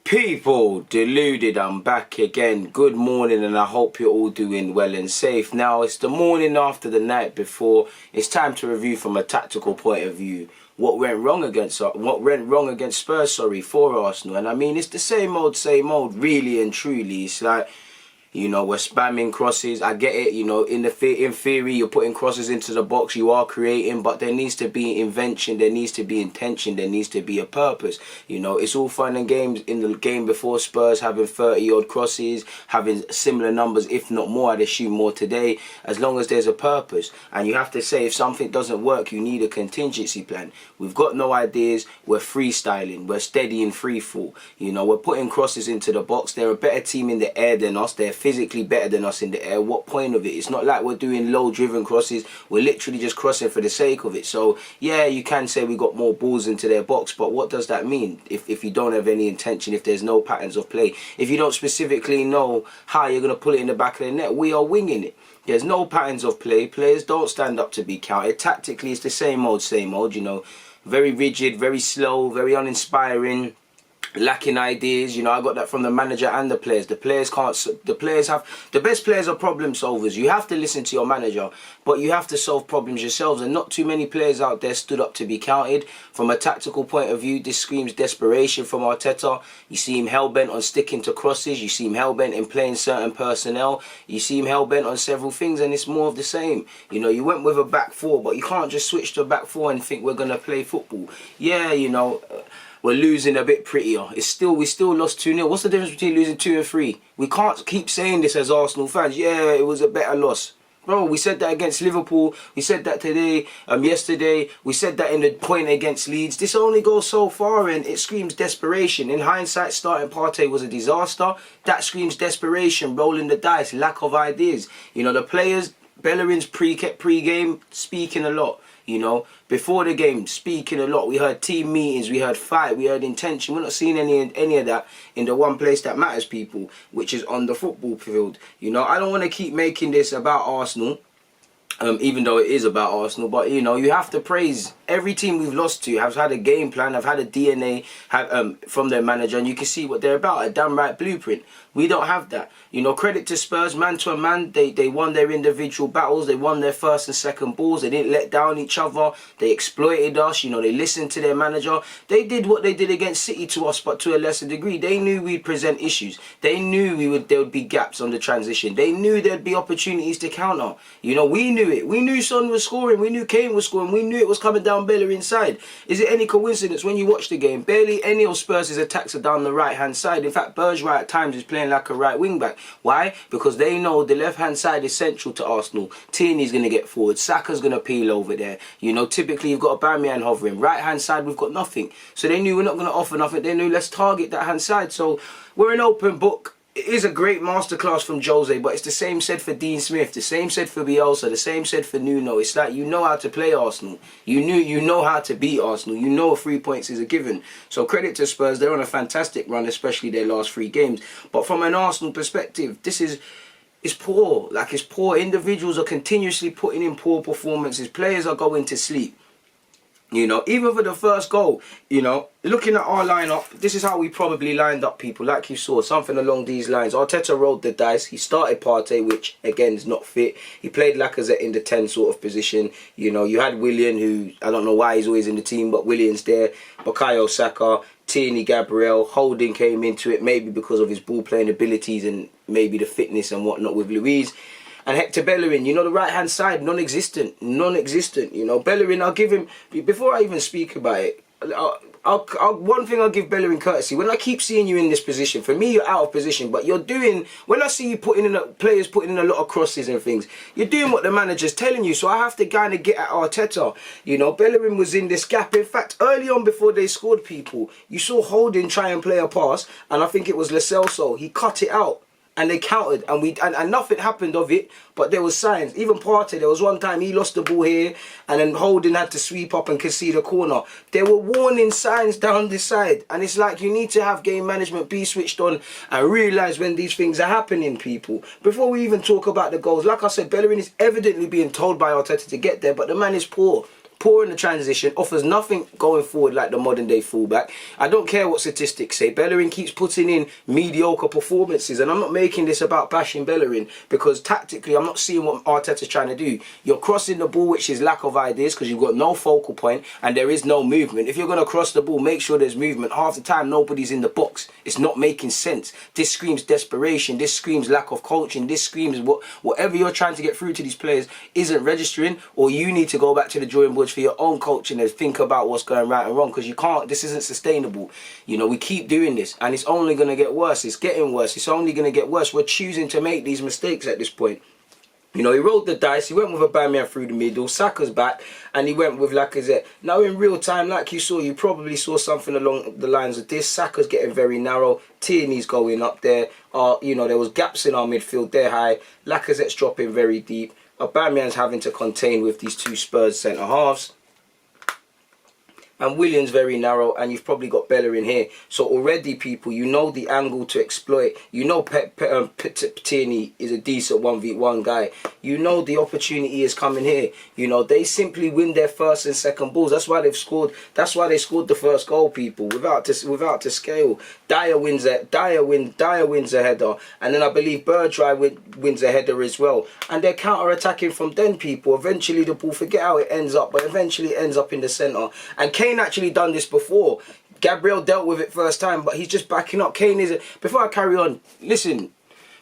People, Deluded, I'm back again. Good morning, and I hope you're all doing well and safe. Now, it's the morning after the night before. It's time to review from a tactical point of view what went wrong against Spurs, for Arsenal. And I mean, it's the same old, really and truly. It's like, you know, we're spamming crosses. I get it, you know, in theory, you're putting crosses into the box, you are creating, but there needs to be invention, there needs to be intention, there needs to be a purpose. You know, it's all fun and games in the game before Spurs having 30-odd crosses, having similar numbers, if not more, I'd assume more today, as long as there's a purpose. And you have to say, if something doesn't work, you need a contingency plan. We've got no ideas, we're freestyling, we're steady in free fall. You know, we're putting crosses into the box. They're a better team in the air than us, they're physically better than us in the air. What point of it? It's not like we're doing low driven crosses, we're literally just crossing for the sake of it. So yeah, you can say we got more balls into their box, but what does that mean if you don't have any intention, if there's no patterns of play, if you don't specifically know how you're going to pull it in the back of the net? We are winging it. There's no patterns of play. Players don't stand up to be counted. Tactically, it's the same old, you know, very rigid, very slow, very uninspiring, lacking ideas. You know, I got that from the manager and the players. The best players are problem solvers. You have to listen to your manager, but you have to solve problems yourselves, and not too many players out there stood up to be counted. From a tactical point of view, this screams desperation from Arteta. You see him hell-bent on sticking to crosses, you see him hell-bent in playing certain personnel, you see him hell-bent on several things, and it's more of the same. You know, you went with a back four, but you can't just switch to a back four and think we're going to play football. Yeah, you know, we're losing a bit prettier. We still lost 2-0. What's the difference between losing 2 and 3? We can't keep saying this as Arsenal fans. Yeah, it was a better loss. Bro, we said that against Liverpool. We said that today, yesterday. We said that in the point against Leeds. This only goes so far, and it screams desperation. In hindsight, starting Partey was a disaster. That screams desperation, rolling the dice, lack of ideas. You know, the players, Bellerin's pre-game speaking a lot. You know, before the game, speaking a lot. We heard team meetings, we heard fight, we heard intention. We're not seeing any of that in the one place that matters, people, which is on the football field. You know, I don't want to keep making this about Arsenal, even though it is about Arsenal. But, you know, you have to praise every team we've lost to has had a game plan, have had a DNA from their manager, and you can see what they're about, a damn right blueprint. We don't have that. You know, credit to Spurs, man to a man, they won their individual battles, they won their first and second balls, they didn't let down each other, they exploited us, you know, they listened to their manager. They did what they did against City to us, but to a lesser degree. They knew we'd present issues. They knew there would be gaps on the transition. They knew there'd be opportunities to counter. You know, we knew it. We knew Son was scoring, we knew Kane was scoring, we knew it was coming down Bellerin side. Is it any coincidence when you watch the game, barely any of Spurs' attacks are down the right hand side? In fact, Bergwijn at times is playing like a right wing back. Why? Because they know the left hand side is central to Arsenal. Tierney's going to get forward, Saka's going to peel over there. You know, typically you've got Aubameyang hovering. Right hand side, we've got nothing. So they knew we're not going to offer nothing. They knew let's target that hand side. So we're an open book. It is a great masterclass from Jose, but it's the same said for Dean Smith, the same said for Bielsa, the same said for Nuno. It's like, you know how to play Arsenal. You know how to beat Arsenal. You know 3 points is a given. So credit to Spurs, they're on a fantastic run, especially their last 3 games. But from an Arsenal perspective, it's poor. Like, it's poor. Individuals are continuously putting in poor performances. Players are going to sleep. You know, even for the first goal, you know, looking at our lineup, this is how we probably lined up, people. Like you saw, something along these lines. Arteta rolled the dice. He started Partey, which, again, is not fit. He played Lacazette in the 10 sort of position. You know, you had Willian, who, I don't know why he's always in the team, but Willian's there. Bukayo Saka, Tierney, Gabriel, Holding came into it, maybe because of his ball-playing abilities and maybe the fitness and whatnot with Luiz. And Hector Bellerin, you know, the right-hand side, non-existent, you know. Bellerin, I'll give him, before I even speak about it, one thing I'll give Bellerin courtesy. When I keep seeing you in this position, for me, you're out of position, but you're doing, when I see you players putting in a lot of crosses and things, you're doing what the manager's telling you, so I have to kind of get at Arteta. You know, Bellerin was in this gap. In fact, early on before they scored, people, you saw Holding try and play a pass, and I think it was Lo Celso. He cut it out. And they countered, and nothing happened of it, but there was signs. Even Partey, there was one time he lost the ball here, and then Holding had to sweep up and concede a corner. There were warning signs down this side, and it's like you need to have game management, be switched on, and realise when these things are happening, people. Before we even talk about the goals, like I said, Bellerin is evidently being told by Arteta to get there, but the man is poor. poor in the transition, offers nothing going forward like the modern day fullback. I don't care what statistics say. Bellerin keeps putting in mediocre performances, and I'm not making this about bashing Bellerin because tactically I'm not seeing what Arteta's trying to do. You're crossing the ball, which is lack of ideas because you've got no focal point and there is no movement. If you're going to cross the ball, make sure there's movement. Half the time nobody's in the box. It's not making sense. This screams desperation. This screams lack of coaching. This screams whatever you're trying to get through to these players isn't registering, or you need to go back to the drawing boards for your own coaching and think about what's going right and wrong, because you can't. This isn't sustainable. You know, we keep doing this and it's only going to get worse. It's getting worse. It's only going to get worse. We're choosing to make these mistakes at this point. You know, he rolled the dice. He went with Aubameyang through the middle. Saka's back, and he went with Lacazette. Now, in real time, like you saw, you probably saw something along the lines of this. Saka's getting very narrow. Tierney's going up there. You know, there was gaps in our midfield. They're high. Lacazette's dropping very deep. Aubameyang's having to contain with these two Spurs centre halves. And Williams very narrow, and you've probably got Bellerin here. So already, people, you know the angle to exploit. You know Tierney is a decent 1v1 guy. You know the opportunity is coming here. You know, they simply win their first and second balls. That's why they've scored. That's why they scored the first goal, people. Without to scale. Dyer wins a header, and then I believe Bergwijn wins a header as well. And they're counter-attacking from then, people. Eventually the ball, forget how it ends up, but eventually it ends up in the centre. And Kane actually done this before. Gabriel dealt with it first time, but he's just backing up. Kane is before I carry on, listen,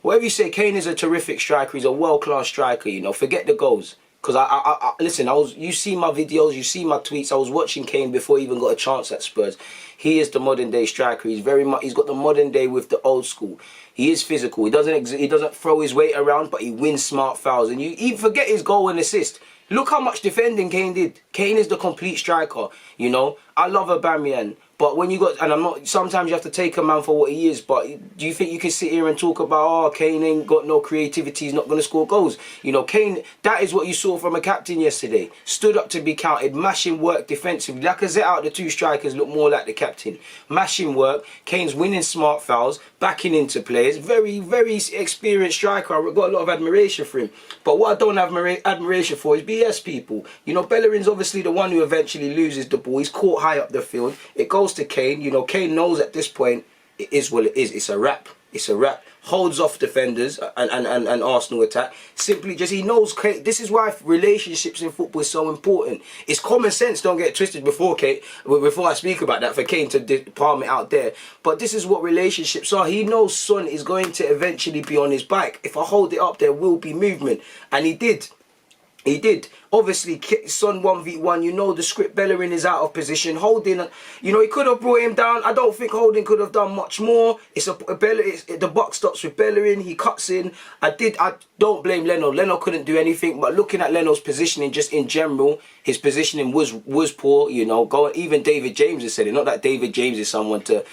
whatever you say, Kane is a terrific striker. He's a world-class striker, you know. Forget the goals. Because listen, you see my videos, you see my tweets. I was watching Kane before he even got a chance at Spurs. He is the modern day striker. He's he's got the modern day with the old school. He is physical. He doesn't throw his weight around, but he wins smart fouls. And you even forget his goal and assist. Look how much defending Kane did. Kane is the complete striker, you know. I love Aubameyang, but when you got, and I'm not, sometimes you have to take a man for what he is, but do you think you can sit here and talk about, oh, Kane ain't got no creativity, he's not going to score goals? You know, Kane, that is what you saw from a captain yesterday. Stood up to be counted, mashing work defensively. Lacazette out of the two strikers look more like the captain. Mashing work, Kane's winning smart fouls, backing into players. Very, very experienced striker. I've got a lot of admiration for him. But what I don't have admiration for is BS, people. You know, Bellerin's obviously the one who eventually loses the ball. He's caught high up the field. It goes to Kane. You know, Kane knows at this point it is what it is. It's a wrap. It's a wrap. Holds off defenders and Arsenal attack. Simply just, he knows Kane. This is why relationships in football is so important. It's common sense, don't get it twisted before I speak about that, for Kane to palm it out there. But this is what relationships are. He knows Son is going to eventually be on his bike. If I hold it up, there will be movement. And he did. He did. Obviously, Son 1v1, you know the script. Bellerin is out of position. Holding, you know, he could have brought him down. I don't think Holding could have done much more. The buck stops with Bellerin. He cuts in. I don't blame Leno. Leno couldn't do anything. But looking at Leno's positioning, just in general, his positioning was poor. You know, even David James has said it. Not that David James is someone to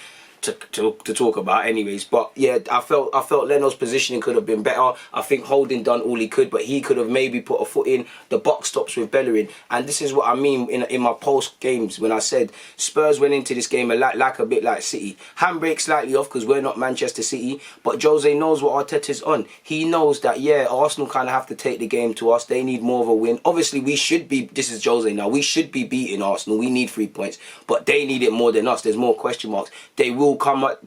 talk about anyways, but yeah, I felt Leno's positioning could have been better. I think Holding done all he could, but he could have maybe put a foot in. The box stops with Bellerin, and this is what I mean in my post games when I said Spurs went into this game a bit like City. Handbrake slightly off because we're not Manchester City, but Jose knows what Arteta's on. He knows that, yeah, Arsenal kind of have to take the game to us. They need more of a win. Obviously, we should be, this is Jose now, we should be beating Arsenal. We need 3 points, but they need it more than us. There's more question marks. They will come at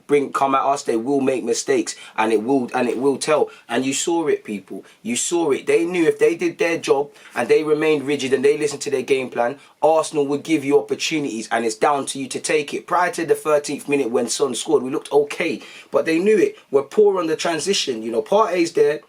us. They will make mistakes, and it will tell. And you saw it, people. You saw it. They knew if they did their job and they remained rigid and they listened to their game plan, Arsenal would give you opportunities, and it's down to you to take it. Prior to the 13th minute when Son scored, we looked okay, but they knew it. We're poor on the transition. You know, Partey's there.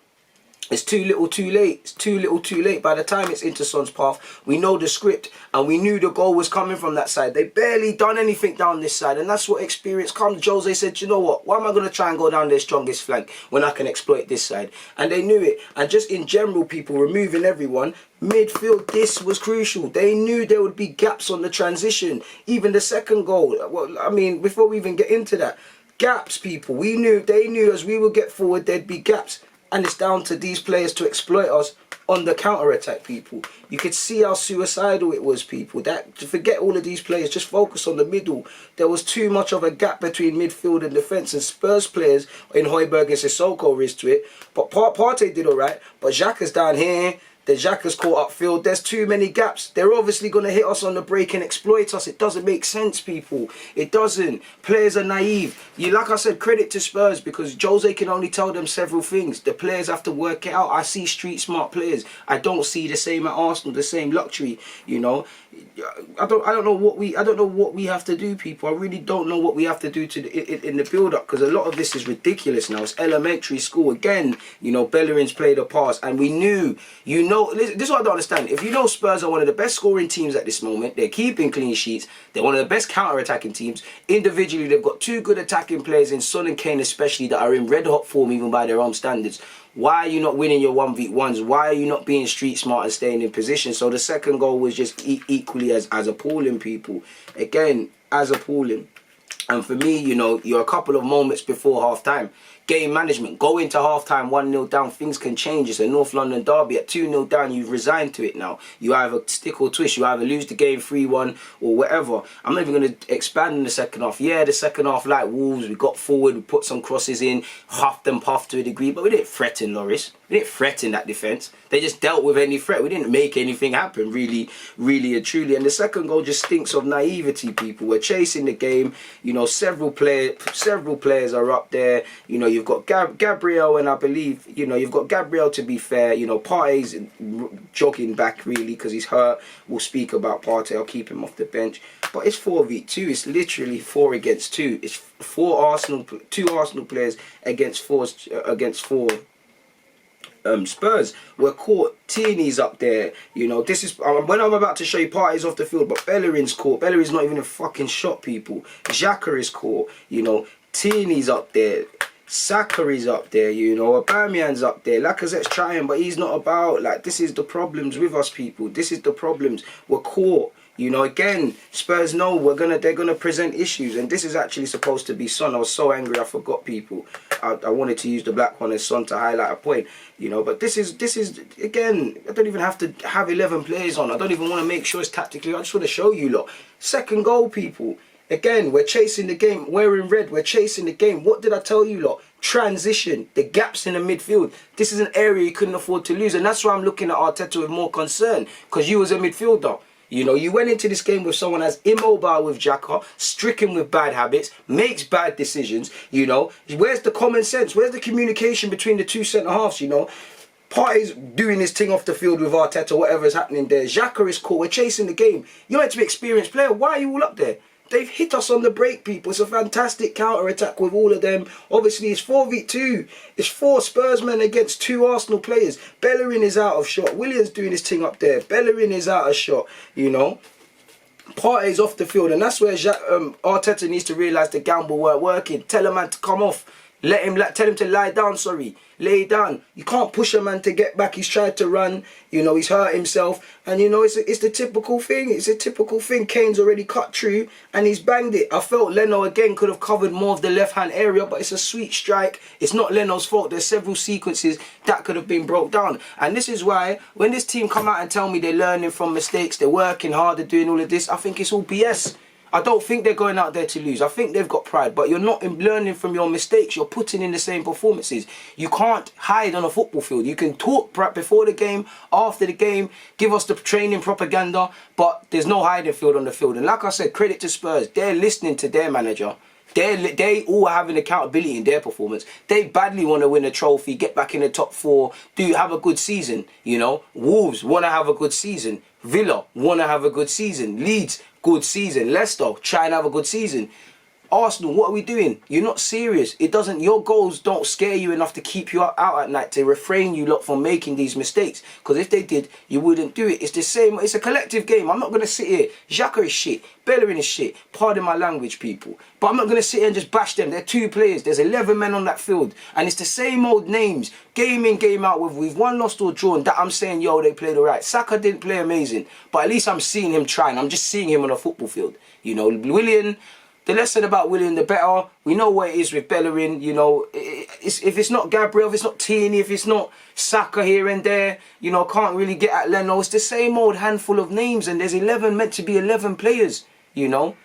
It's too little too late. It's too little too late. By the time it's into Son's path, we know the script and we knew the goal was coming from that side. They barely done anything down this side, and that's what experience comes. Jose said, you know what? Why am I going to try and go down their strongest flank when I can exploit this side? And they knew it. And just in general, people removing everyone, midfield, this was crucial. They knew there would be gaps on the transition. Even the second goal. Well, I mean, before we even get into that, gaps, people. They knew as we would get forward, there'd be gaps. And it's down to these players to exploit us on the counter-attack, people. You could see how suicidal it was, people. That, to forget all of these players, just focus on the middle. There was too much of a gap between midfield and defence, and Spurs players in Højbjerg and Sissoko risked to it. But Partey did all right. But Xhaka's down here. The Xhaka's caught upfield. There's too many gaps. They're obviously going to hit us on the break and exploit us. It doesn't make sense, people. It doesn't. Players are naive. Like I said, credit to Spurs because Jose can only tell them several things. The players have to work it out. I see street smart players. I don't see the same at Arsenal, the same luxury, you know. I don't know what we have to do, people. I really don't know what we have to do in the build up because a lot of this is ridiculous now. It's elementary school again. You know, Bellerin's played a pass, and we knew. You know, this is what I don't understand. If you know Spurs are one of the best scoring teams at this moment, they're keeping clean sheets. They're one of the best counter-attacking teams. Individually, they've got two good attacking players in Son and Kane, especially that are in red hot form even by their own standards. Why are you not winning your 1v1s? Why are you not being street smart and staying in position? So the second goal was just equally as appalling, people. Again, as appalling. And for me, you know, you're a couple of moments before half-time. Game management. Go into half-time 1-0 down. Things can change. It's a North London derby. At 2-0 down, you've resigned to it now. You either stick or twist. You either lose the game 3-1 or whatever. I'm not even going to expand in the second half. Yeah, the second half, like Wolves, we got forward, we put some crosses in, huffed and puffed to a degree, but we didn't threaten Loris. We didn't threaten that defence. They just dealt with any threat. We didn't make anything happen, really and truly. And the second goal just stinks of naivety, people. We're chasing the game. You know, several players are up there. You know, you've got Gabriel, and I believe, you know, you've got Gabriel, to be fair. You know, Partey's jogging back, really, because he's hurt. We'll speak about Partey. I'll keep him off the bench. But it's 4v2. It's literally 4 against 2. It's two Arsenal players against four Spurs. We're caught. Tierney's up there. You know, this is when I'm about to show you Partey's off the field, but Bellerin's caught. Bellerin's not even a fucking shot, people. Xhaka is caught. You know, Tierney's up there. Saka's up there, you know, Aubameyang's up there. Lacazette's trying, but he's not about. Like, this is the problems with us, people. This is the problems. We're caught. You know, again, Spurs know they're gonna present issues, and this is actually supposed to be Son. I was so angry I forgot, people. I wanted to use the black one as Son to highlight a point, you know. But this is again. I don't even have to have 11 players on. I don't even want to make sure it's tactically. I just want to show you lot. Second goal, people. Again, we're chasing the game. We're in red. We're chasing the game. What did I tell you lot? Transition. The gaps in the midfield. This is an area you couldn't afford to lose, and that's why I'm looking at Arteta with more concern, because you was a midfielder. You know, you went into this game with someone as immobile with Xhaka, stricken with bad habits, makes bad decisions, you know. Where's the common sense? Where's the communication between the two centre-halves, you know? Partey's doing his thing off the field with Arteta, whatever's happening there. Xhaka is caught. We're chasing the game. You're meant to be an experienced player. Why are you all up there? They've hit us on the break, people. It's a fantastic counter-attack with all of them. Obviously, it's 4v2. It's 4 Spursmen against 2 Arsenal players. Bellerin is out of shot. Williams doing his thing up there. Bellerin is out of shot, you know. Partey's off the field, and that's where Arteta needs to realise the gamble weren't working. Tell a man to come off. Tell him to lie down, lay down. You can't push a man to get back. He's tried to run, you know, he's hurt himself, and you know, it's the typical thing. It's a typical thing. Kane's already cut through and he's banged it. I felt Leno again could have covered more of the left hand area, but it's a sweet strike. It's not Leno's fault. There's several sequences that could have been broke down, and this is why when this team come out and tell me they're learning from mistakes, they're working harder, doing all of this, I think it's all BS. I don't think they're going out there to lose. I think they've got pride, but you're not learning from your mistakes. You're putting in the same performances. You can't hide on a football field. You can talk before the game, after the game, give us the training propaganda, but there's no hiding field on the field. And like I said, credit to Spurs. They're listening to their manager. They all have an accountability in their performance. They badly want to win a trophy, get back in the top 4, have a good season, you know. Wolves want to have a good season. Villa want to have a good season. Leeds, good season. Leicester, try and have a good season. Arsenal, what are we doing? You're not serious. Your goals don't scare you enough to keep you out at night, to refrain you lot from making these mistakes. Because if they did, you wouldn't do it. It's the same. It's a collective game. I'm not going to sit here. Xhaka is shit. Bellerin is shit. Pardon my language, people. But I'm not going to sit here and just bash them. They're 2 players. There's 11 men on that field. And it's the same old names. Game in, game out. Whether we've won, lost or drawn, that I'm saying, yo, they played all right. Saka didn't play amazing. But at least I'm seeing him trying. I'm just seeing him on a football field. You know, Willian... The less said about Willian, the better. We know what it is with Bellerin, you know. If it's not Gabriel, if it's not Tierney, if it's not Saka here and there, you know, can't really get at Leno. It's the same old handful of names, and there's meant to be 11 players, you know.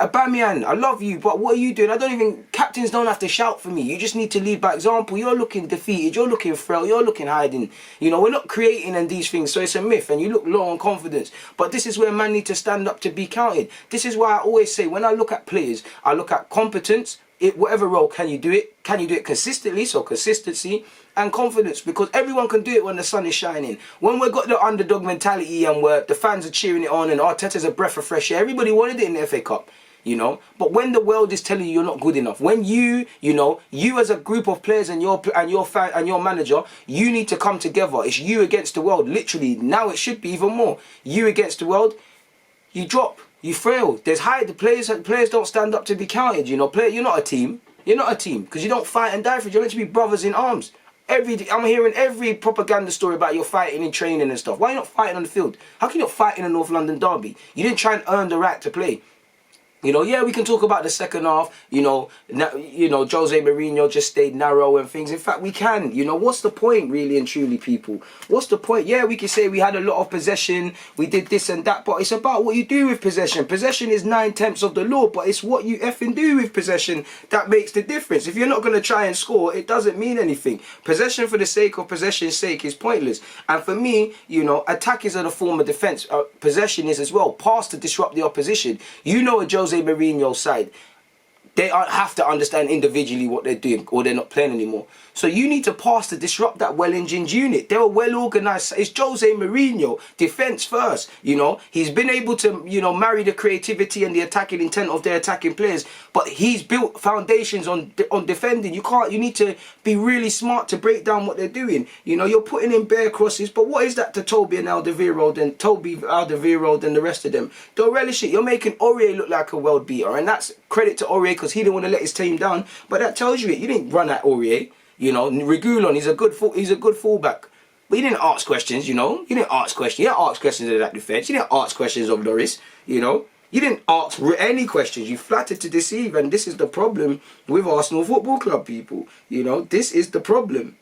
Aubameyang, I love you, but what are you doing? Captains don't have to shout for me. You just need to lead by example. You're looking defeated, you're looking frail, you're looking hiding. You know, we're not creating and these things, so it's a myth, and you look low on confidence. But this is where man need to stand up to be counted. This is why I always say, when I look at players, I look at competence. Whatever role, can you do it? Can you do it consistently? So consistency and confidence, because everyone can do it when the sun is shining. When we've got the underdog mentality and where the fans are cheering it on and Arteta's a breath of fresh air, everybody wanted it in the FA Cup, you know. But when the world is telling you you're not good enough, when you as a group of players and your fan and your manager, you need to come together. It's you against the world. Literally, now it should be even more. You against the world, you drop. You frail. The players don't stand up to be counted. You know, you're not a team. You're not a team because you don't fight and die for it. You're meant to be brothers in arms. I'm hearing every propaganda story about you're fighting in training and stuff. Why are you not fighting on the field? How can you not fight in a North London derby? You didn't try and earn the right to play. You know, yeah, we can talk about the second half. You know, Jose Mourinho just stayed narrow and things. In fact, we can. You know, what's the point, really and truly, people? What's the point? Yeah, we can say we had a lot of possession, we did this and that, but it's about what you do with possession. Possession is 9/10 of the law, but it's what you effing do with possession that makes the difference. If you're not going to try and score, it doesn't mean anything. Possession for the sake of possession's sake is pointless. And for me, you know, attack is a form of defence. Possession is as well. Pass to disrupt the opposition. You know, a Jose Mourinho side, they have to understand individually what they're doing, or they're not playing anymore. So you need to pass to disrupt that well-engined unit. They were well-organised. It's Jose Mourinho, defence first. You know, he's been able to, you know, marry the creativity and the attacking intent of their attacking players, but he's built foundations on defending. You need to be really smart to break down what they're doing. You know, you're putting in bare crosses, but what is that to Toby Alderweireld and the rest of them? Don't relish it. You're making Aurier look like a world beater, and that's credit to Aurier because he didn't want to let his team down. But that tells you it. You didn't run at Aurier. You know, Reguilon, he's a good fullback. But he didn't ask questions, you know. You didn't ask questions. You didn't ask questions of that defence. You didn't ask questions of Loris, you know. You didn't ask any questions. You flattered to deceive. And this is the problem with Arsenal Football Club, people. You know, this is the problem.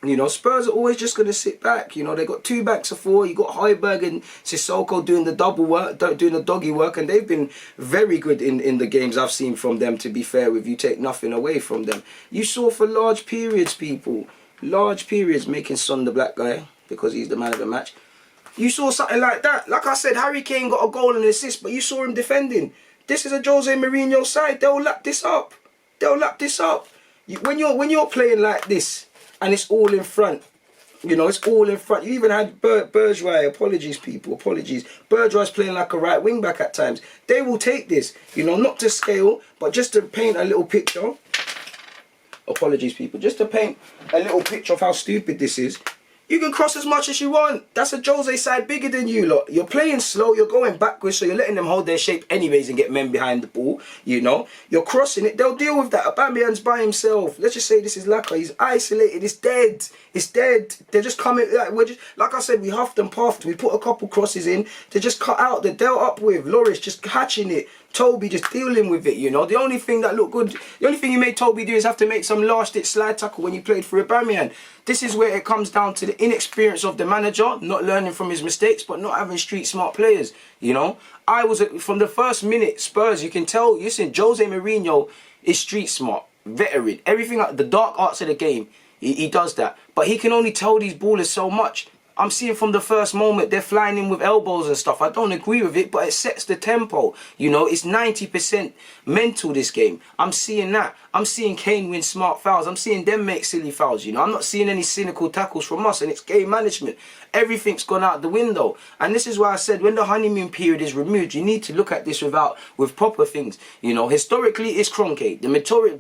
You know, Spurs are always just going to sit back. You know, they got 2 backs of 4. You got Højbjerg and Sissoko doing the double work, doing the doggy work, and they've been very good in the games I've seen from them. To be fair with you, take nothing away from them. You saw for large periods, people, large periods making Son the black guy because he's the man of the match. You saw something like that. Like I said, Harry Kane got a goal and an assist, but you saw him defending. This is a Jose Mourinho side. They'll lap this up. They'll lap this up. When you're playing like this. And it's all in front. You know, it's all in front. You even had Bourgeois. Apologies, people. Apologies. Bourgeois playing like a right wing back at times. They will take this. You know, not to scale, but just to paint a little picture. Apologies, people. Just to paint a little picture of how stupid this is. You can cross as much as you want. That's a Jose side bigger than you lot. You're playing slow, you're going backwards, so you're letting them hold their shape anyways and get men behind the ball, you know. You're crossing it, they'll deal with that. Aubameyang's by himself. Let's just say this is Laka. He's isolated, it's dead. It's dead. They're just coming, like I said, we huffed and puffed. We put a couple crosses in to just cut out. They're dealt up with. Loris just catching it. Toby just dealing with it, you know. The only thing that looked good, the only thing you made Toby do is have to make some last-ditch slide tackle when you played for Aubameyang. This is where it comes down to the inexperience of the manager, not learning from his mistakes, but not having street-smart players, you know. From the first minute, Spurs, you can tell, listen, Jose Mourinho is street-smart, veteran. Everything, the dark arts of the game, he does that. But he can only tell these ballers so much. I'm seeing from the first moment they're flying in with elbows and stuff. I don't agree with it, but it sets the tempo. You know, it's 90% mental, this game. I'm seeing that. I'm seeing Kane win smart fouls. I'm seeing them make silly fouls, you know. I'm not seeing any cynical tackles from us, and it's game management. Everything's gone out the window. And this is why I said when the honeymoon period is removed, you need to look at this with proper things. You know, historically it's Kroenke. The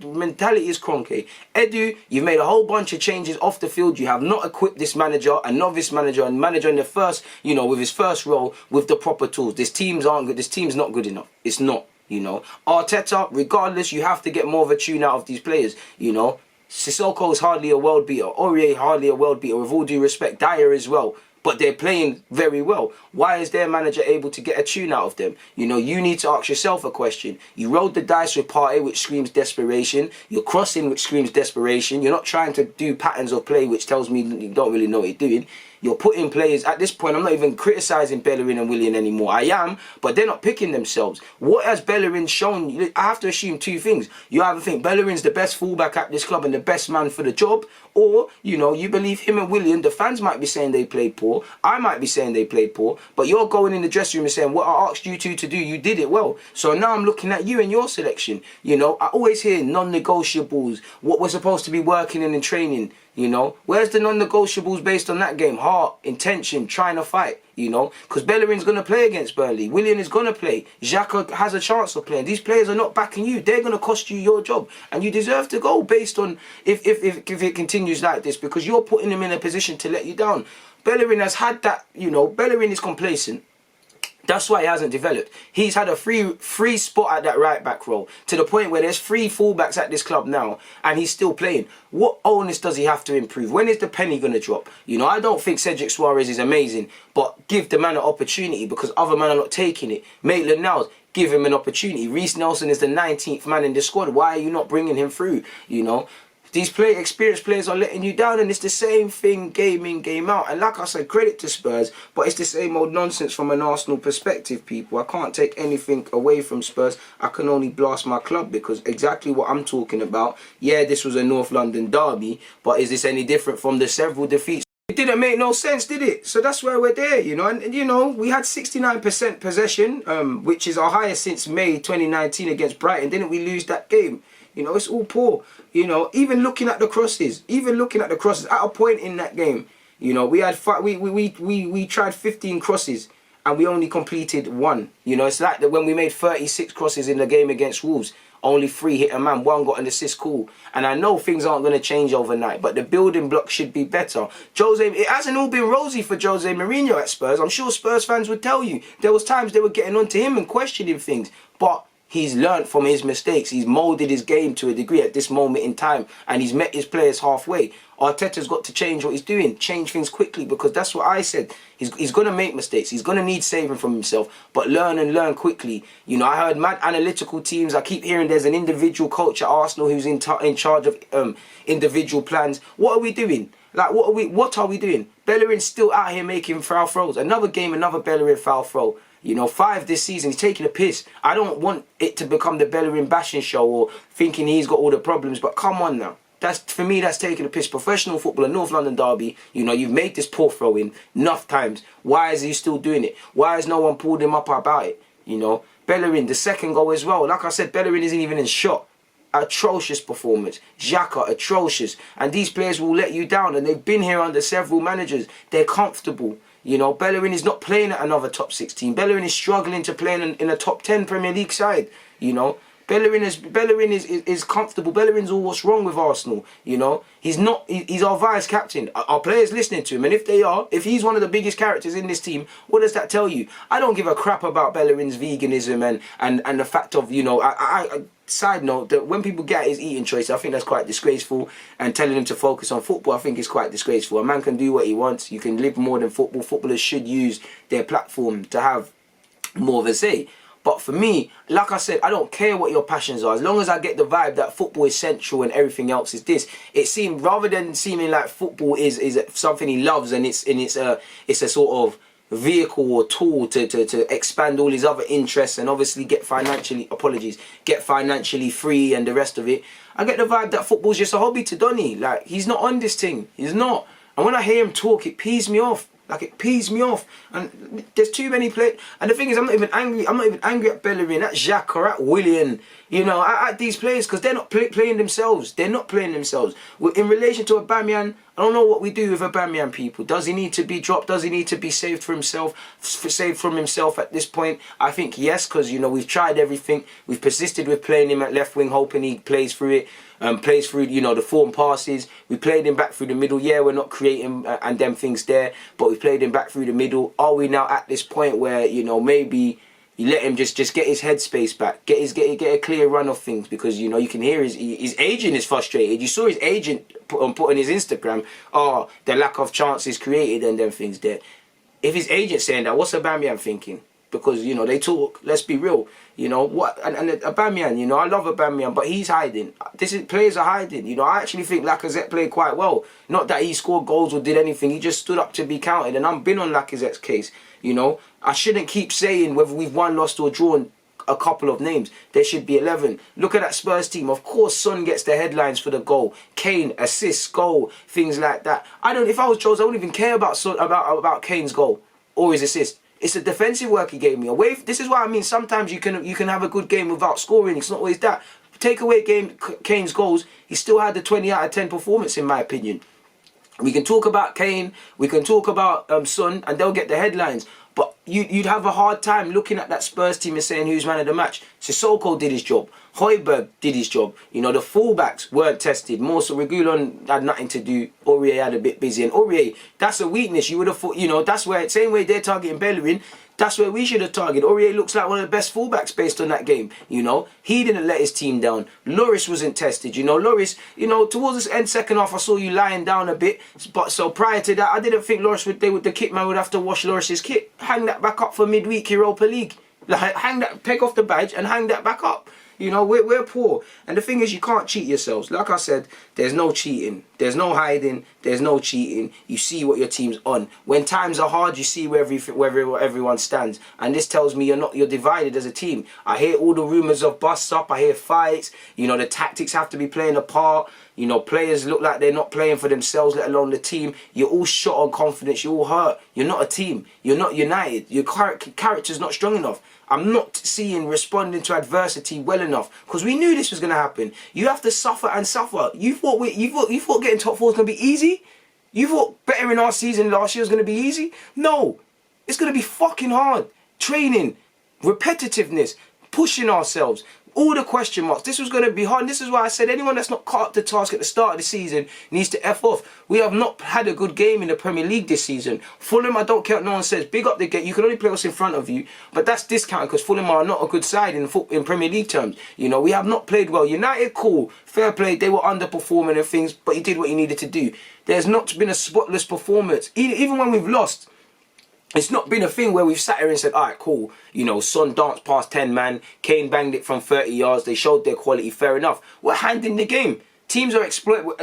mentality is Kroenke. Edu, you've made a whole bunch of changes off the field. You have not equipped this manager, a novice manager, and manager in the first, you know, with his first role with the proper tools. This team's aren't good. This team's not good enough. It's not, you know. Arteta, regardless, you have to get more of a tune out of these players, you know. Sissoko is hardly a world beater. Aurier hardly a world beater. With all due respect, Dyer as well. But they're playing very well. Why is their manager able to get a tune out of them? You know, you need to ask yourself a question. You rolled the dice with Partey, which screams desperation. You're crossing, which screams desperation. You're not trying to do patterns of play, which tells me you don't really know what you're doing. You're putting players, at this point, I'm not even criticising Bellerin and Willian anymore. I am, but they're not picking themselves. What has Bellerin shown? I have to assume two things. You either think Bellerin's the best fullback at this club and the best man for the job, or, you know, you believe him and Willian, the fans might be saying they played poor, I might be saying they played poor, but you're going in the dressing room and saying, what I asked you two to do, you did it well. So now I'm looking at you and your selection. You know, I always hear non-negotiables, what we're supposed to be working in and training. You know, where's the non-negotiables based on that game? Heart, intention, trying to fight, you know, because Bellerin's going to play against Burnley. Willian is going to play. Xhaka has a chance of playing. These players are not backing you. They're going to cost you your job. And you deserve to go based on if it continues like this, because you're putting them in a position to let you down. Bellerin has had that, you know, Bellerin is complacent. That's why he hasn't developed. He's had a free spot at that right back role to the point where there's 3 fullbacks at this club now and he's still playing. What onus does he have to improve? When is the penny going to drop? You know, I don't think Cedric Suarez is amazing, but give the man an opportunity because other men are not taking it. Maitland-Niles, give him an opportunity. Reece Nelson is the 19th man in the squad. Why are you not bringing him through? You know, these experienced players are letting you down, and it's the same thing game in, game out. And like I said, credit to Spurs, but it's the same old nonsense from an Arsenal perspective, people. I can't take anything away from Spurs. I can only blast my club because exactly what I'm talking about. Yeah, this was a North London derby, but is this any different from the several defeats? It didn't make no sense, did it? So that's why we're there, you know. And you know, we had 69% possession, which is our highest since May 2019 against Brighton. Didn't we lose that game? You know, it's all poor. You know, even looking at the crosses, at a point in that game, you know, we had we tried 15 crosses and we only completed 1. You know, it's like that when we made 36 crosses in the game against Wolves, only 3 hit a man, 1 got an assist, cool. And I know things aren't going to change overnight, but the building blocks should be better. It hasn't all been rosy for Jose Mourinho at Spurs. I'm sure Spurs fans would tell you. There was times they were getting onto him and questioning things, but he's learned from his mistakes. He's moulded his game to a degree at this moment in time, and he's met his players halfway. Arteta's got to change what he's doing, change things quickly, because that's what I said. He's going to make mistakes. He's going to need saving from himself, but learn quickly. You know, I heard mad analytical teams. I keep hearing there's an individual coach at Arsenal who's in charge of individual plans. What are we doing? Like, what are we doing? Bellerin's still out here making foul throws. Another game, another Bellerin foul throw. You know, 5 this season. He's taking a piss. I don't want it to become the Bellerin bashing show or thinking he's got all the problems. But come on now. For me, that's taking a piss. Professional football, a North London derby. You know, you've made this poor throw in enough times. Why is he still doing it? Why has no one pulled him up about it? You know, Bellerin, the second goal as well. Like I said, Bellerin isn't even in shot. Atrocious performance. Xhaka, atrocious. And these players will let you down. And they've been here under several managers. They're comfortable. You know, Bellerin is not playing at another top 16. Bellerin is struggling to play in a top 10 Premier League side. You know, Bellerin is comfortable. Bellerin's all what's wrong with Arsenal. You know, he's our vice captain. Our players listening to him, and if he's one of the biggest characters in this team, what does that tell you? I don't give a crap about Bellerin's veganism and the fact of, you know, side note, that when people get his eating choice, I think that's quite disgraceful, and telling him to focus on football, I think is quite disgraceful. A man can do what he wants. You can live more than football. Footballers should use their platform to have more of a say. But for me, like I said, I don't care what your passions are. As long as I get the vibe that football is central and everything else is this. It seemed, rather than seeming like football is something he loves and it's a sort of vehicle or tool to expand all his other interests and obviously get financially free and the rest of it. I get the vibe that football's just a hobby to Donny. Like, he's not on this thing. He's not. And when I hear him talk, it pees me off. Like, it pees me off. And there's too many players. And the thing is, I'm not even angry at Bellerin, at Xhaka, or at Willian. You know, at these players, because they're not playing themselves. They're not playing themselves. In relation to Aubameyang, I don't know what we do with Aubameyang, people. Does he need to be dropped? Does he need to be saved from himself at this point? I think yes, because, you know, we've tried everything. We've persisted with playing him at left wing, hoping he plays through it. Plays through, you know, the form passes. We played him back through the middle. Yeah, we're not creating and them things there, but we played him back through the middle. Are we now at this point where, you know, maybe you let him just get his headspace back, get a clear run of things? Because, you know, you can hear his agent is frustrated. You saw his agent put on his Instagram, the lack of chances created and them things there. If his agent's saying that, what's Aubameyang thinking? because, you know, they talk. Let's be real. You know, what, and Aubameyang, you know, I love Aubameyang, but he's hiding. Players are hiding. You know, I actually think Lacazette played quite well. Not that he scored goals or did anything. He just stood up to be counted. And I've been on Lacazette's case. You know, I shouldn't keep saying whether we've won, lost or drawn a couple of names. There should be 11. Look at that Spurs team. Of course, Son gets the headlines for the goal. Kane, assist, goal, things like that. If I was Jones, I wouldn't even care about about Kane's goal or his assist. It's the defensive work he gave me. This is what I mean. Sometimes you can have a good game without scoring. It's not always that. Take away Kane's goals, he still had the 20 out of 10 performance, in my opinion. We can talk about Kane, we can talk about Son, and they'll get the headlines. But you'd have a hard time looking at that Spurs team and saying who's man of the match. Sissoko did his job. Højbjerg did his job. You know, the fullbacks weren't tested. More so, Reguilon had nothing to do. Aurier had a bit busy. And Aurier, that's a weakness. You would have thought, you know, that's where, same way they're targeting Bellerin, that's where we should have targeted. Aurier looks like one of the best fullbacks based on that game. You know, he didn't let his team down. Lloris wasn't tested. You know, Lloris, you know, towards the end second half, I saw you lying down a bit. But so prior to that, I didn't think the kit man would have to wash Lloris's kit. Hang that back up for midweek Europa League. Like, take off the badge and hang that back up. You know, we're poor. And the thing is, you can't cheat yourselves. Like I said, there's no cheating. There's no hiding. There's no cheating. You see what your team's on. When times are hard, you see where everyone stands. And this tells me you're divided as a team. I hear all the rumours of busts up. I hear fights. You know, the tactics have to be playing a part. You know, players look like they're not playing for themselves, let alone the team. You're all shot on confidence. You're all hurt. You're not a team. You're not united. Your character's not strong enough. I'm not seeing responding to adversity well enough, because we knew this was going to happen. You have to suffer and suffer. You thought getting top 4 was going to be easy? You thought better in our season last year was going to be easy? No. It's going to be fucking hard. Training, repetitiveness, pushing ourselves, all the question marks. This was going to be hard. And this is why I said anyone that's not caught up to task at the start of the season needs to F off. We have not had a good game in the Premier League this season. Fulham, I don't care what no one says. Big up the game. You can only play what's in front of you. But that's discounted because Fulham are not a good side in Premier League terms. You know, we have not played well. United, cool. Fair play. They were underperforming and things, but he did what he needed to do. There's not been a spotless performance. Even when we've lost, it's not been a thing where we've sat here and said, all right, cool, you know, Son danced past 10 man, Kane banged it from 30 yards, they showed their quality, fair enough. We're handing the game. Teams are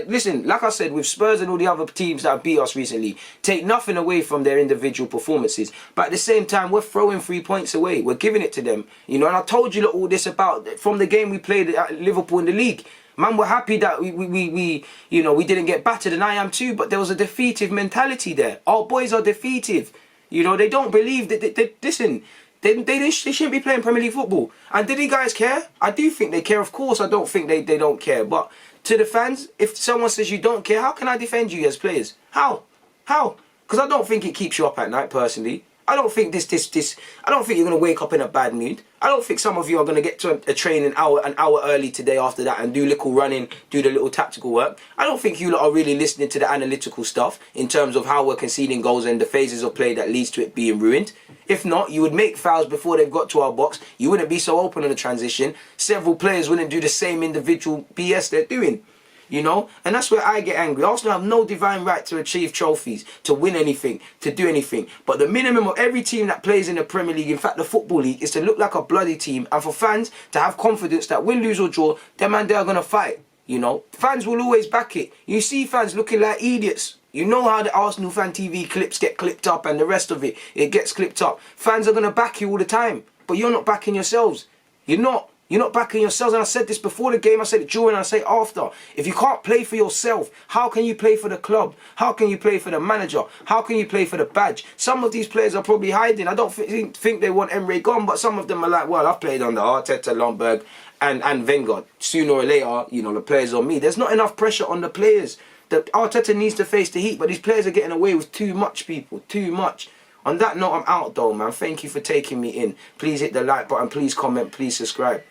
listen, like I said, with Spurs and all the other teams that have beat us recently, take nothing away from their individual performances. But at the same time, we're throwing 3 points away. We're giving it to them. You know, and I told you all this about from the game we played at Liverpool in the league. Man, we're happy that we you know, we didn't get battered, and I am too, but there was a defeative mentality there. Our boys are defeative. You know, they don't believe that listen, they shouldn't be playing Premier League football. And did you guys care? I do think they care. Of course, I don't think they don't care. But to the fans, if someone says you don't care, how can I defend you as players? How? Because I don't think it keeps you up at night, personally. I don't think I don't think you're going to wake up in a bad mood. I don't think some of you are going to get to a train an hour early today after that and do little running, do the little tactical work. I don't think you lot are really listening to the analytical stuff in terms of how we're conceding goals and the phases of play that leads to it being ruined. If not, you would make fouls before they've got to our box. You wouldn't be so open on the transition. Several players wouldn't do the same individual BS they're doing. You know, and that's where I get angry. Arsenal have no divine right to achieve trophies, to win anything, to do anything. But the minimum of every team that plays in the Premier League, in fact the Football League, is to look like a bloody team, and for fans to have confidence that win, lose or draw, them and they are going to fight. You know, fans will always back it. You see fans looking like idiots. You know how the Arsenal Fan TV clips get clipped up and the rest of it gets clipped up. Fans are going to back you all the time, but you're not backing yourselves. You're not backing yourselves. And I said this before the game, I said it during, and I say it after. If you can't play for yourself, how can you play for the club? How can you play for the manager? How can you play for the badge? Some of these players are probably hiding. I don't think they want Emre gone, but some of them are like, well, I've played under Arteta, Lundberg and Wenger. Sooner or later, you know, the players on me. There's not enough pressure on the players. The Arteta needs to face the heat, but these players are getting away with too much, people. Too much. On that note, I'm out though, man. Thank you for taking me in. Please hit the like button. Please comment. Please subscribe.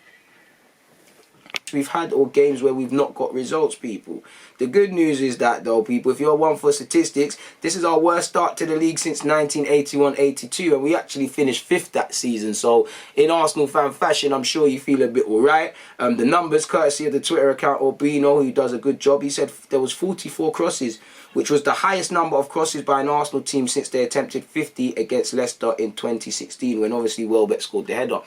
we've had or games where we've not got results, people. The good news is that, though, people, if you're one for statistics, this is our worst start to the league since 1981-82, and we actually finished 5th that season. So, in Arsenal fan fashion, I'm sure you feel a bit alright. The numbers, courtesy of the Twitter account Aubameyang, who does a good job, he said there was 44 crosses, which was the highest number of crosses by an Arsenal team since they attempted 50 against Leicester in 2016, when obviously Welbeck scored the header.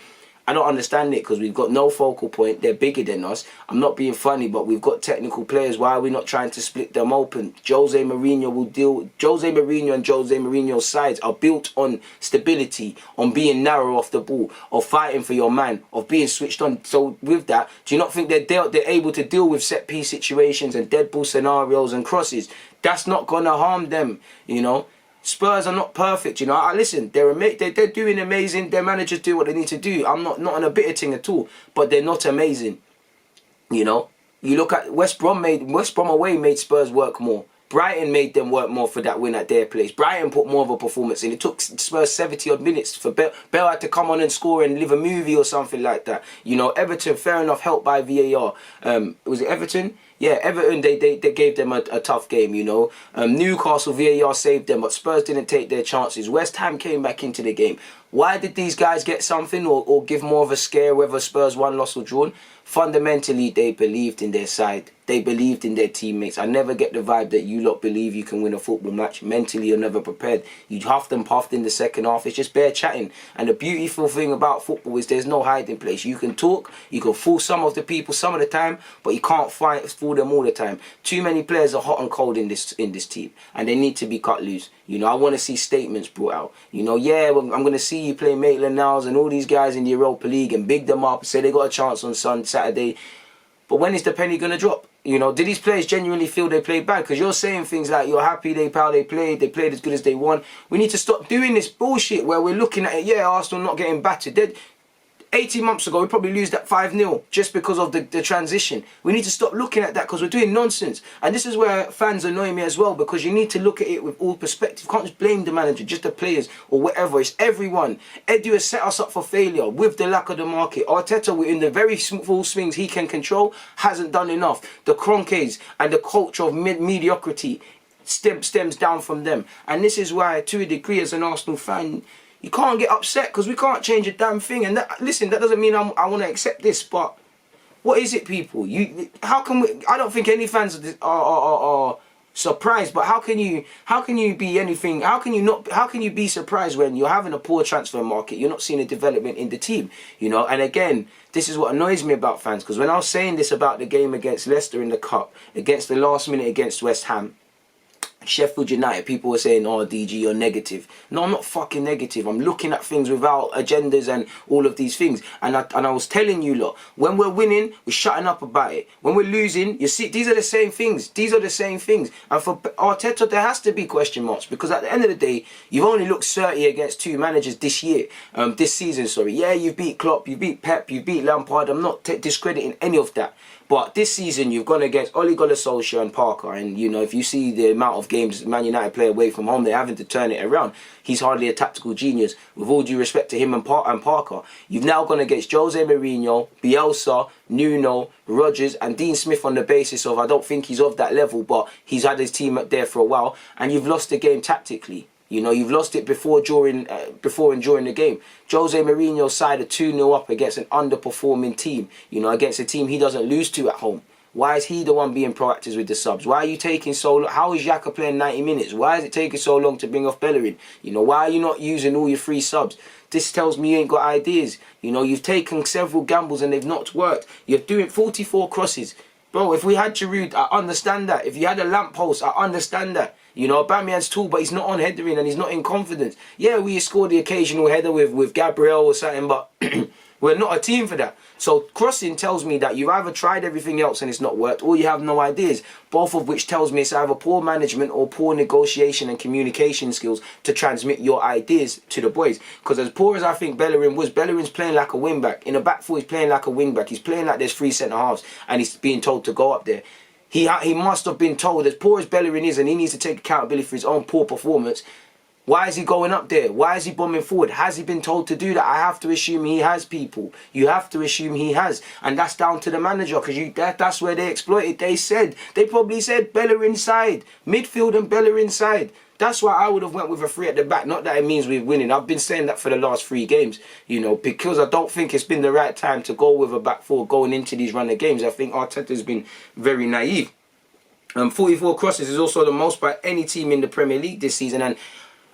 I don't understand it, because we've got no focal point. They're bigger than us. I'm not being funny, but we've got technical players. Why are we not trying to split them open? Jose Mourinho and Jose Mourinho's sides are built on stability, on being narrow off the ball, of fighting for your man, of being switched on. So with that, do you not think they're able to deal with set piece situations and dead ball scenarios and crosses? That's not gonna harm them, you know. Spurs are not perfect, you know. Listen, they're doing amazing. Their managers do what they need to do. I'm not on a bitter thing at all, but they're not amazing, you know. You look at West Brom away made Spurs work more. Brighton made them work more for that win at their place. Brighton put more of a performance in. It took Spurs 70 odd minutes for Bell had to come on and score and live a movie or something like that. You know, Everton, fair enough, helped by VAR. Was it Everton? Yeah, Everton, they gave them a tough game, you know. Newcastle, VAR saved them, but Spurs didn't take their chances. West Ham came back into the game. Why did these guys get something or give more of a scare whether Spurs won, lost or drawn? Fundamentally, they believed in their side. They believed in their teammates. I never get the vibe that you lot believe you can win a football match. Mentally, you're never prepared. You huffed and puffed in the second half. It's just bare chatting. And the beautiful thing about football is there's no hiding place. You can talk, you can fool some of the people some of the time, but you can't fool them all the time. Too many players are hot and cold in this team, and they need to be cut loose. You know, I want to see statements brought out. You know, yeah, well, I'm going to see you play Maitland-Niles and all these guys in the Europa League and big them up and say they got a chance on Saturday. But when is the penny going to drop? You know, did these players genuinely feel they played bad? Because you're saying things like you're happy they played as good as they won. We need to stop doing this bullshit where we're looking at it, yeah, Arsenal not getting battered. 18 months ago, we probably lose that 5-0 just because of the transition. We need to stop looking at that because we're doing nonsense. And this is where fans annoy me as well, because you need to look at it with all perspective. You can't just blame the manager, just the players or whatever. It's everyone. Edu has set us up for failure with the lack of the market. Arteta, in the very full swings he can control, hasn't done enough. The Kroenkes and the culture of mediocrity stems down from them. And this is why, to a degree, as an Arsenal fan, you can't get upset because we can't change a damn thing. And listen, that doesn't mean I want to accept this, but what is it, people? How can we? I don't think any fans are surprised. But how can you be anything? How can you be surprised when you're having a poor transfer market? You're not seeing a development in the team, you know. And again, this is what annoys me about fans, because when I was saying this about the game against Leicester in the cup, against the last minute against West Ham, Sheffield United, people were saying, oh, DG, you're negative. No, I'm not fucking negative. I'm looking at things without agendas and all of these things. And I was telling you, lot, when we're winning, we're shutting up about it. When we're losing, you see, these are the same things. These are the same things. And for Arteta, there has to be question marks, because at the end of the day, you've only looked 30 against 2 managers this season, sorry. Yeah, you've beat Klopp, you beat Pep, you beat Lampard. I'm not discrediting any of that. But this season, you've gone against Ole Gunnar Solskjaer and Parker. And, you know, if you see the amount of games Man United play away from home, they're having to turn it around. He's hardly a tactical genius, with all due respect to him and Parker. You've now gone against Jose Mourinho, Bielsa, Nuno, Rodgers and Dean Smith on the basis of, I don't think he's of that level, but he's had his team up there for a while. And you've lost the game tactically. You know, you've lost it before and during the game. Jose Mourinho's side are 2-0 up against an underperforming team. You know, against a team he doesn't lose to at home. Why is he the one being proactive with the subs? Why are you taking so long? How is Xhaka playing 90 minutes? Why is it taking so long to bring off Bellerin? You know, why are you not using all your free subs? This tells me you ain't got ideas. You know, you've taken several gambles and they've not worked. You're doing 44 crosses. Bro, if we had Giroud, I understand that. If you had a lamppost, I understand that. You know, Aubameyang's tall, but he's not on headering and he's not in confidence. Yeah, we scored the occasional header with Gabriel or something, but we're not a team for that. So crossing tells me that you've either tried everything else and it's not worked, or you have no ideas. Both of which tells me it's either poor management or poor negotiation and communication skills to transmit your ideas to the boys. Because as poor as I think Bellerin was, Bellerin's playing like a wing back. In a back four, he's playing like a wing back. He's playing like there's 3 centre halves and he's being told to go up there. He must have been told, as poor as Bellerin is, and he needs to take accountability for his own poor performance, Why is he going up there? Why is he bombing forward? Has he been told to do that? I have to assume he has, people. You have to assume he has. And that's down to the manager, because that's where they exploited. They probably said Bellerin side, midfield and Bellerin side. That's why I would have went with a 3 at the back. Not that it means we're winning. I've been saying that for the last 3 games, you know, because I don't think it's been the right time to go with a back 4 going into these run of games. I think Arteta's been very naive. 44 crosses is also the most by any team in the Premier League this season. And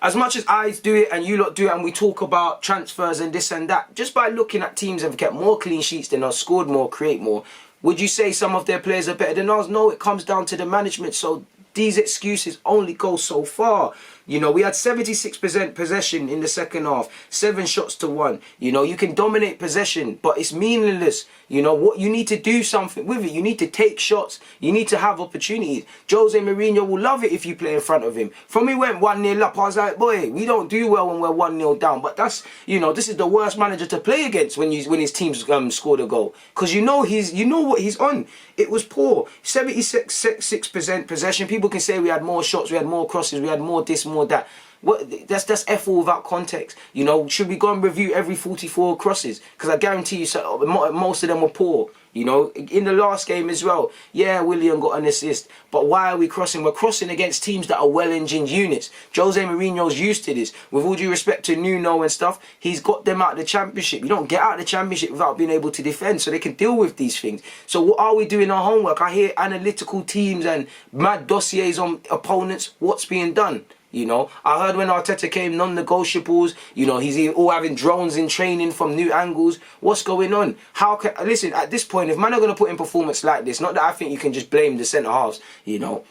as much as I do it and you lot do it and we talk about transfers and this and that, just by looking at teams that have kept more clean sheets than us, scored more, create more, would you say some of their players are better than us? No, it comes down to the management. So these excuses only go so far. You know, we had 76% possession in the second half, 7 shots to 1. You know, you can dominate possession, but it's meaningless. You know, what you need to do something with it. You need to take shots. You need to have opportunities. Jose Mourinho will love it if you play in front of him. From he went 1-0 up, I was like, boy, we don't do well when we're 1-0 down. But that's, you know, this is the worst manager to play against when his team's scored a goal. Because you know what he's on. It was poor. 76% possession. People can say we had more shots, we had more crosses, we had more this, more that. What, that's F4 without context. You know, should we go and review every 44 crosses? Because I guarantee you, most of them were poor. You know, in the last game as well, yeah, Willian got an assist. But why are we crossing? We're crossing against teams that are well-engined units. Jose Mourinho's used to this. With all due respect to Nuno and stuff, he's got them out of the Championship. You don't get out of the Championship without being able to defend, so they can deal with these things. So what are we doing our homework? I hear analytical teams and mad dossiers on opponents. What's being done? You know, I heard when Arteta came, non-negotiables. You know, he's all having drones in training from new angles. What's going on? Listen, at this point, if man are going to put in performance like this, not that I think you can just blame the centre-halves, you know.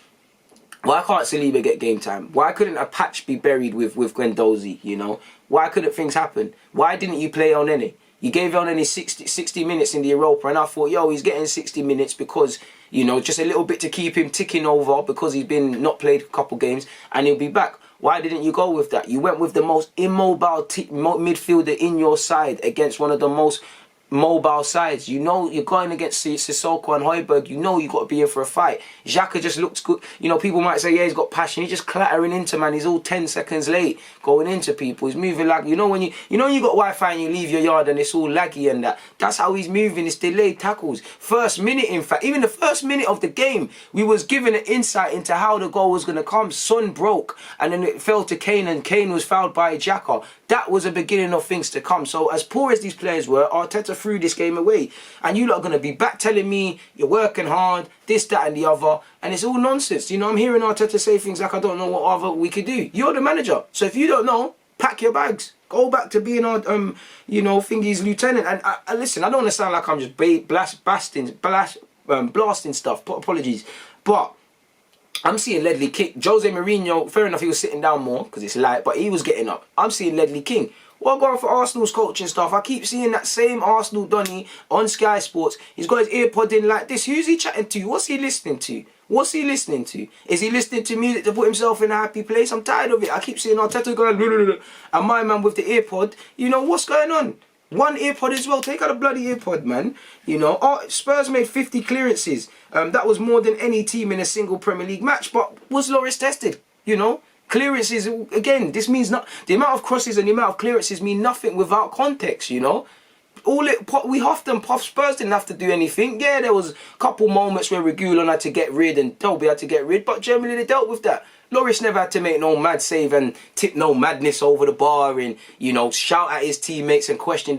Why can't Saliba get game time? Why couldn't a patch be buried with Guendouzi, you know? Why couldn't things happen? Why didn't you play El Nene? You gave El Nene 60 minutes in the Europa, and I thought, yo, he's getting 60 minutes because, you know, just a little bit to keep him ticking over because he's been not played a couple games and he'll be back. Why didn't you go with that? You went with the most immobile midfielder in your side against one of the most mobile sides. You know you're going against Sissoko and Højbjerg. You know you got to be in for a fight. Xhaka just looks good. You know, people might say, yeah, he's got passion. He's just clattering into, man. He's all 10 seconds late going into people. He's moving like, you know when you got Wi-Fi and you leave your yard and it's all laggy and that. That's how he's moving. It's delayed tackles. First minute, in fact, even the first minute of the game, we was given an insight into how the goal was going to come. Son broke and then it fell to Kane and Kane was fouled by Xhaka. That was a beginning of things to come. So as poor as these players were, Arteta threw this game away. And you lot are going to be back telling me you're working hard, this, that and the other. And it's all nonsense. You know, I'm hearing Arteta say things like, I don't know what other we could do. You're the manager. So if you don't know, pack your bags. Go back to being our, you know, thingy's lieutenant. And listen, I don't want to sound like I'm just blasting stuff. Apologies. But I'm seeing Ledley King. Jose Mourinho, fair enough, he was sitting down more because it's light, but he was getting up. I'm seeing Ledley King. Well, going for Arsenal's coaching stuff, I keep seeing that same Arsenal Donny on Sky Sports. He's got his earpod in like this. Who's he chatting to? What's he listening to? What's he listening to? Is he listening to music to put himself in a happy place? I'm tired of it. I keep seeing Arteta going, and my man with the earpod. You know, what's going on? One earpod as well. Take out a bloody earpod, man. You know, Spurs made 50 clearances. That was more than any team in a single Premier League match. But was Lloris tested? You know, clearances, again, this means not, the amount of crosses and the amount of clearances mean nothing without context, you know. We huffed and puffed. Spurs didn't have to do anything. Yeah, there was a couple moments where Reguilon had to get rid and Dolby had to get rid, but generally they dealt with that. Lloris never had to make no mad save and tip no madness over the bar and, you know, shout at his teammates and question